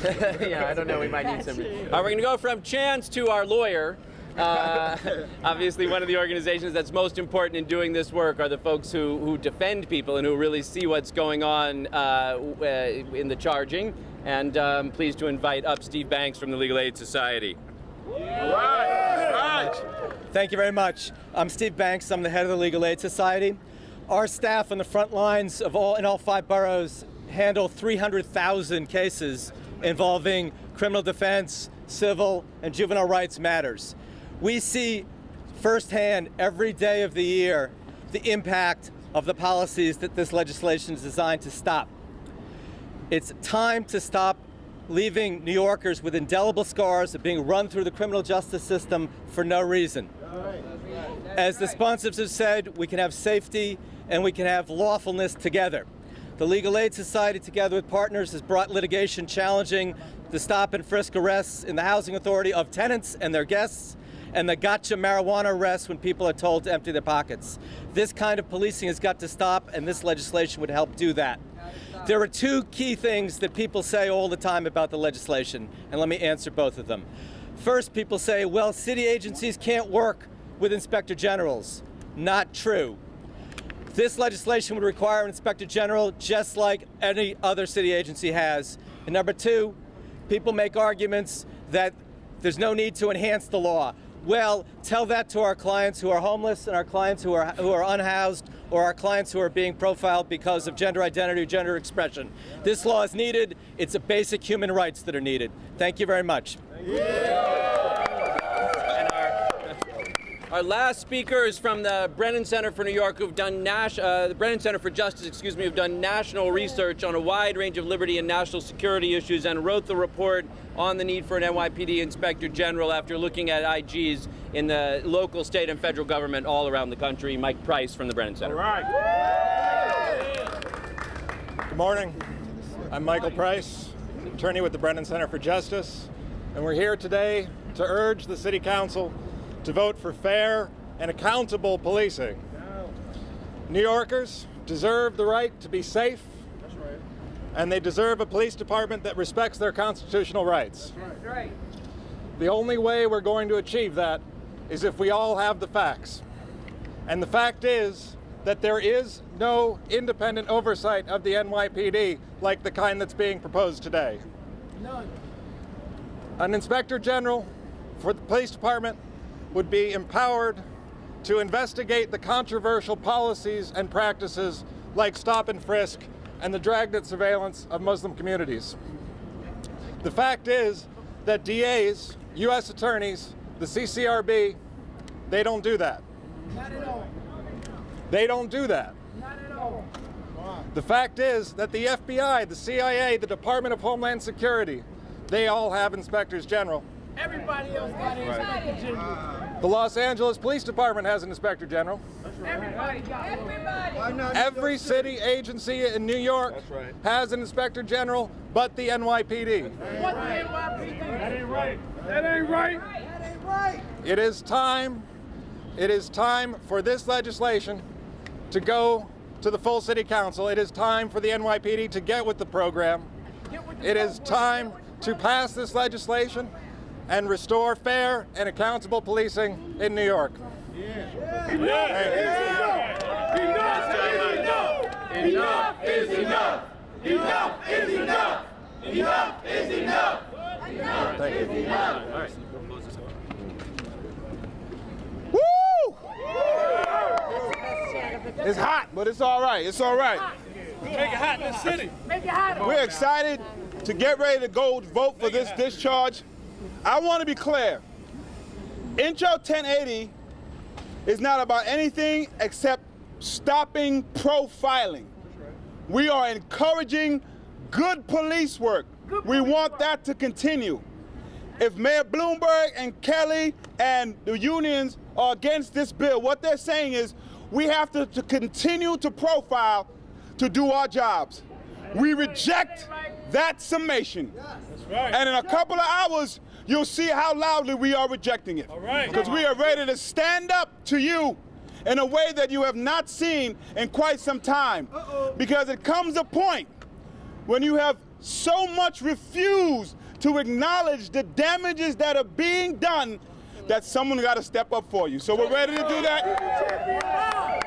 Yeah, I don't know. We might need some. All right, we're going to go from Chance to our lawyer. Obviously, one of the organizations that's most important in doing this work are the folks who defend people and who really see what's going on in the charging. And I'm pleased to invite up Steve Banks from the Legal Aid Society. All right. Thank you very much. I'm Steve Banks. I'm the head of the Legal Aid Society. Our staff on the front lines in all 5 boroughs handle 300,000 cases involving criminal defense, civil, and juvenile rights matters. We see firsthand every day of the year the impact of the policies that this legislation is designed to stop. It's time to stop leaving New Yorkers with indelible scars of being run through the criminal justice system for no reason. As the sponsors have said, we can have safety and we can have lawfulness together. The Legal Aid Society, together with partners, has brought litigation challenging the stop and frisk arrests in the Housing Authority of tenants and their guests, and the gotcha marijuana arrests when people are told to empty their pockets. This kind of policing has got to stop, and this legislation would help do that. There are 2 key things that people say all the time about the legislation, and let me answer both of them. First, people say, well, city agencies can't work with inspector generals. Not true. This legislation would require an inspector general just like any other city agency has. And number 2, people make arguments that there's no need to enhance the law. Well, tell that to our clients who are homeless and our clients who are unhoused, or our clients who are being profiled because of gender identity or gender expression. This law is needed. It's a basic human rights that are needed. Thank you very much. Our last speaker is from the Brennan Center for New York, who've done the Brennan Center for Justice, who've done national research on a wide range of liberty and national security issues, and wrote the report on the need for an NYPD Inspector General after looking at IGs in the local, state, and federal government all around the country. Mike Price from the Brennan Center. All right. Good morning. I'm Michael Price, attorney with the Brennan Center for Justice, and we're here today to urge the City Council to vote for fair and accountable policing. New Yorkers deserve the right to be safe. That's right. And they deserve a police department that respects their constitutional rights. That's right. The only way we're going to achieve that is if we all have the facts. And the fact is that there is no independent oversight of the NYPD like the kind that's being proposed today. None. An inspector general for the police department would be empowered to investigate the controversial policies and practices like stop and frisk and the dragnet surveillance of Muslim communities. The fact is that DAs, U.S. attorneys, the CCRB, they don't do that. Not at all. They don't do that. Not at all. The fact is that the FBI, the CIA, the Department of Homeland Security, they all have inspectors general. Everybody else got an inspector general. The Los Angeles Police Department has an inspector general. Everybody got one. Every city agency in New York has an inspector general, but the NYPD. What the NYPD? That ain't right. That ain't right. That ain't right. It is time for this legislation to go to the full City Council. It is time for the NYPD to get with the program. It is time to pass this legislation and restore fair and accountable policing in New York. Enough is enough! Enough is enough! Enough is enough! Enough is enough! All right. Woo! It's hot, but it's all right. It's all right. Make it hot in the city. Make it hot. We're excited to get ready to go vote for this discharge. I want to be clear. Intro 1080 is not about anything except stopping profiling. We are encouraging good police work. We want that to continue. If Mayor Bloomberg and Kelly and the unions are against this bill, what they're saying is we have to continue to profile to do our jobs. We reject that summation. And in a couple of hours, you'll see how loudly we are rejecting it. Because we are ready to stand up to you in a way that you have not seen in quite some time. Because it comes a point when you have so much refuse to acknowledge the damages that are being done that someone got to step up for you. So we're ready to do that.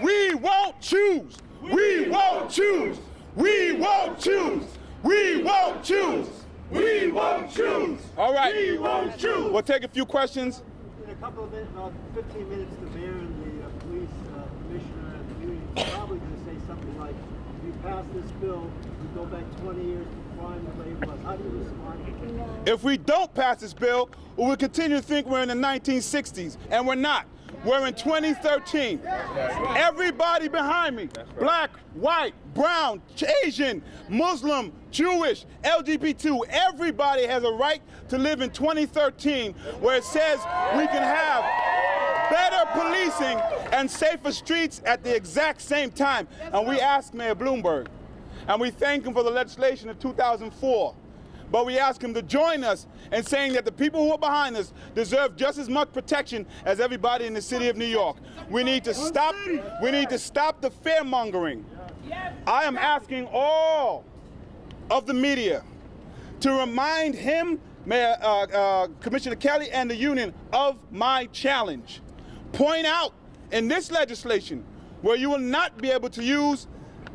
We won't choose. We won't choose. We won't choose. We won't choose. We won't choose. All right. We won't choose. We'll take a few questions. In a couple of minutes, about 15 minutes, the mayor and the police commissioner and the union are probably going to say something like, if you pass this bill, you go back 20 years to crime the way it was. How do you respond to that? If we don't pass this bill, we'll continue to think we're in the 1960s, and we're not. We're in 2013. Everybody behind me, black, white, brown, Asian, Muslim, Jewish, LGBT, everybody has a right to live in 2013 where it says we can have better policing and safer streets at the exact same time. And we ask Mayor Bloomberg, and we thank him for the legislation of 2004. But we ask him to join us in saying that the people who are behind us deserve just as much protection as everybody in the city of New York. We need to stop the fear-mongering. I am asking all of the media to remind him, Commissioner Kelly, and the union of my challenge. Point out in this legislation where you will not be able to use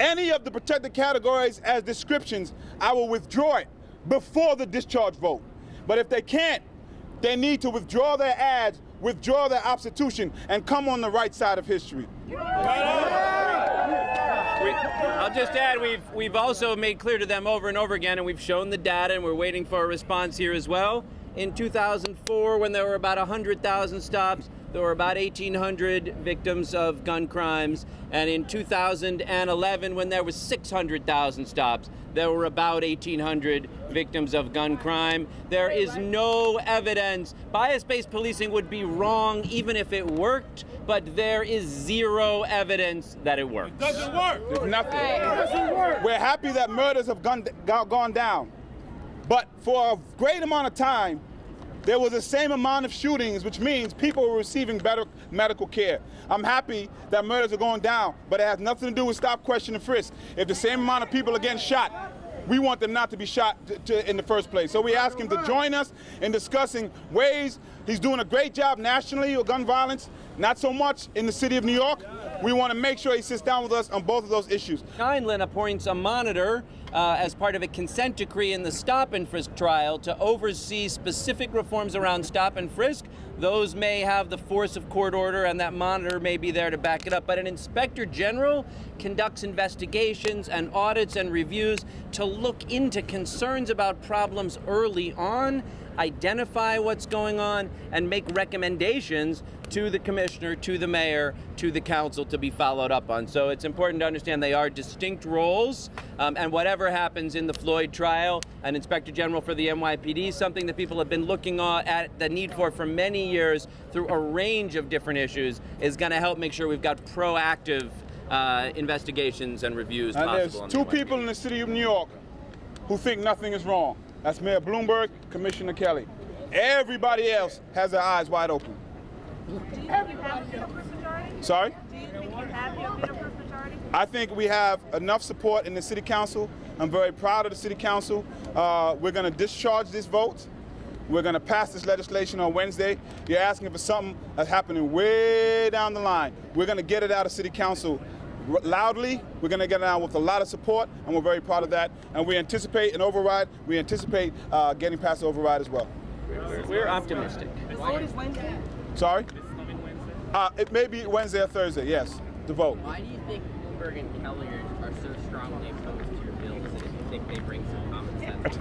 any of the protected categories as descriptions, I will withdraw it before the discharge vote. But if they can't, they need to withdraw their ads, withdraw their substitution, and come on the right side of history. I'll just add, we've also made clear to them over and over again, and we've shown the data, and we're waiting for a response here as well. In 2004, when there were about 100,000 stops, there were about 1,800 victims of gun crimes. And in 2011, when there was 600,000 stops, there were about 1,800 victims of gun crime. There is no evidence. Bias-based policing would be wrong even if it worked, but there is zero evidence that it works. It doesn't work. There's nothing. It doesn't work. We're happy that murders have gone down. But for a great amount of time, there was the same amount of shootings, which means people were receiving better medical care. I'm happy that murders are going down, but it has nothing to do with stop, question, and frisk. If the same amount of people are getting shot, we want them not to be shot in the first place. So we ask him to join us in discussing ways. He's doing a great job nationally with gun violence, not so much in the city of New York. We want to make sure he sits down with us on both of those issues. Heinlein appoints a monitor as part of a consent decree in the stop and frisk trial to oversee specific reforms around stop and frisk. Those may have the force of court order, and that monitor may be there to back it up. But an inspector general conducts investigations and audits and reviews to look into concerns about problems early on, identify what's going on, and make recommendations to the commissioner, to the mayor, to the council to be followed up on. So it's important to understand they are distinct roles, and whatever happens in the Floyd trial, an inspector general for the NYPD, something that people have been looking at the need for many years through a range of different issues, is going to help make sure we've got proactive investigations and reviews and possible. There's two people in the city of New York who think nothing is wrong. That's Mayor Bloomberg, Commissioner Kelly. Everybody else has their eyes wide open. Do you think you have a universal majority? Sorry? Do you think you have a universal majority? I think we have enough support in the city council. I'm very proud of the city council. We're going to discharge this vote. We're going to pass this legislation on Wednesday. You're asking for something that's happening way down the line. We're going to get it out of city council loudly. We're going to get it out with a lot of support, and we're very proud of that. And we anticipate an override. We anticipate getting past the override as well. We're optimistic. The vote is Wednesday? Sorry? It may be Wednesday or Thursday, yes, the vote. Why do you think Bloomberg and Kelly are so strongly opposed to your bills, and if you think they bring some common sense?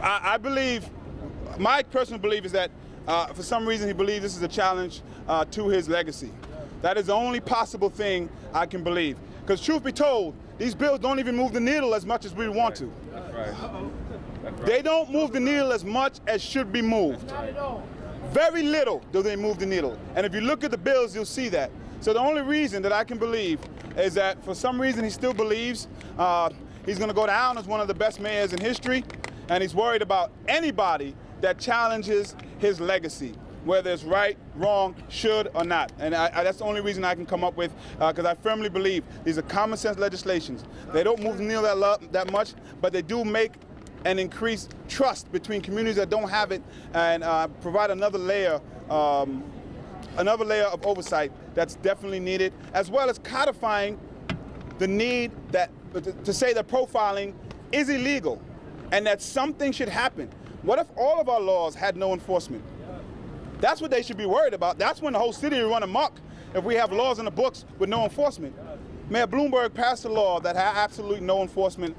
I believe, my personal belief is that for some reason he believes this is a challenge to his legacy. That is the only possible thing I can believe. Because truth be told, these bills don't even move the needle as much as we want to. That's right. They don't move the needle as much as should be moved. Very little do they move the needle. And if you look at the bills, you'll see that. So the only reason that I can believe is that for some reason he still believes he's going to go down as one of the best mayors in history, and he's worried about anybody that challenges his legacy. whether it's right, wrong, should, or not. And that's the only reason I can come up with, because I firmly believe these are common sense legislations. They don't move the needle that much, but they do make and increase trust between communities that don't have it, and provide another layer of oversight that's definitely needed, as well as codifying the need to say that profiling is illegal and that something should happen. What if all of our laws had no enforcement? That's what they should be worried about. That's when the whole city will run amok, if we have laws in the books with no enforcement. Mayor Bloomberg passed a law that had absolutely no enforcement.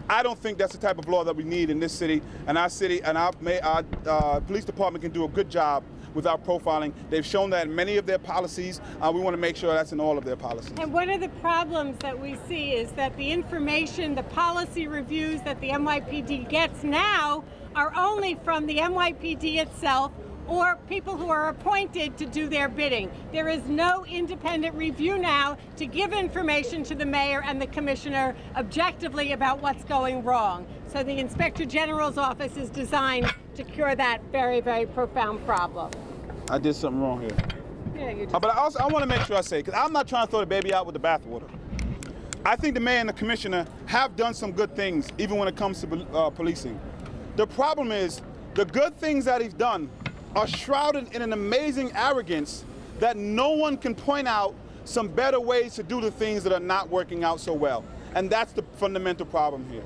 I don't think that's the type of law that we need in this city, and our police department can do a good job without profiling. They've shown that in many of their policies. We want to make sure that's in all of their policies. And one of the problems that we see is that the information, the policy reviews that the NYPD gets now are only from the NYPD itself or people who are appointed to do their bidding. There is no independent review now to give information to the mayor and the commissioner objectively about what's going wrong. So the Inspector General's office is designed to cure that very, very profound problem. I did something wrong here. Yeah, you did. But I want to make sure I say, because I'm not trying to throw the baby out with the bathwater. I think the mayor and the commissioner have done some good things, even when it comes to policing. The problem is, the good things that he's done are shrouded in an amazing arrogance that no one can point out some better ways to do the things that are not working out so well. And that's the fundamental problem here.